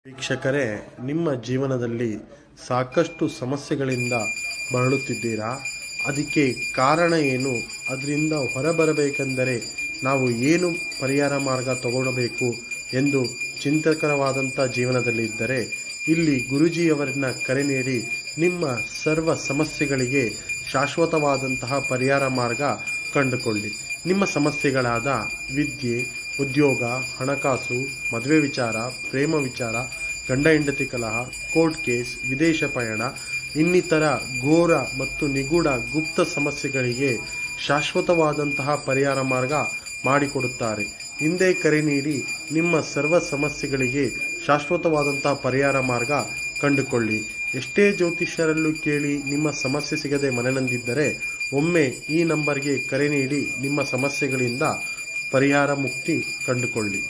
ವೀಕ್ಷಕರೇ, ನಿಮ್ಮ ಜೀವನದಲ್ಲಿ ಸಾಕಷ್ಟು ಸಮಸ್ಯೆಗಳಿಂದ ಬಳಲುತ್ತಿದ್ದೀರಾ? ಅದಕ್ಕೆ ಕಾರಣ ಏನು? ಅದರಿಂದ ಹೊರಬರಬೇಕೆಂದರೆ ನಾವು ಏನು ಪರಿಹಾರ ಮಾರ್ಗ ತಗೊಳ್ಳಬೇಕು ಎಂದು ಚಿಂತಕರವಾದಂಥ ಜೀವನದಲ್ಲಿ ಇದ್ದರೆ ಇಲ್ಲಿ ಗುರೂಜಿಯವರನ್ನ ಕರೆ ನೀಡಿ ನಿಮ್ಮ ಸರ್ವ ಸಮಸ್ಯೆಗಳಿಗೆ ಶಾಶ್ವತವಾದಂತಹ ಪರಿಹಾರ ಮಾರ್ಗ ಕಂಡುಕೊಳ್ಳಿ. ನಿಮ್ಮ ಸಮಸ್ಯೆಗಳಾದ ವಿದ್ಯೆ, ಉದ್ಯೋಗ, ಹಣಕಾಸು, ಮದುವೆ ವಿಚಾರ, ಪ್ರೇಮ ವಿಚಾರ, ಗಂಡ ಹೆಂಡತಿ ಕಲಹ, ಕೋರ್ಟ್ ಕೇಸ್, ವಿದೇಶ ಪಯಣ ಇನ್ನಿತರ ಘೋರ ಮತ್ತು ನಿಗೂಢ ಗುಪ್ತ ಸಮಸ್ಯೆಗಳಿಗೆ ಶಾಶ್ವತವಾದಂತಹ ಪರಿಹಾರ ಮಾರ್ಗ ಮಾಡಿಕೊಡುತ್ತಾರೆ. ಹಿಂದೆ ಕರೆ ನೀಡಿ ನಿಮ್ಮ ಸರ್ವ ಸಮಸ್ಯೆಗಳಿಗೆ ಶಾಶ್ವತವಾದಂತಹ ಪರಿಹಾರ ಮಾರ್ಗ ಕಂಡುಕೊಳ್ಳಿ. ಎಷ್ಟೇ ಜ್ಯೋತಿಷ್ಯರಲ್ಲೂ ಕೇಳಿ ನಿಮ್ಮ ಸಮಸ್ಯೆ ಸಿಗದೆ ಮನನೊಂದಿದ್ದರೆ ಒಮ್ಮೆ ಈ ನಂಬರ್ಗೆ ಕರೆ ನೀಡಿ ನಿಮ್ಮ ಸಮಸ್ಯೆಗಳಿಂದ ಪರಿಹಾರ ಮುಕ್ತಿ ಕಂಡುಕೊಳ್ಳಿ.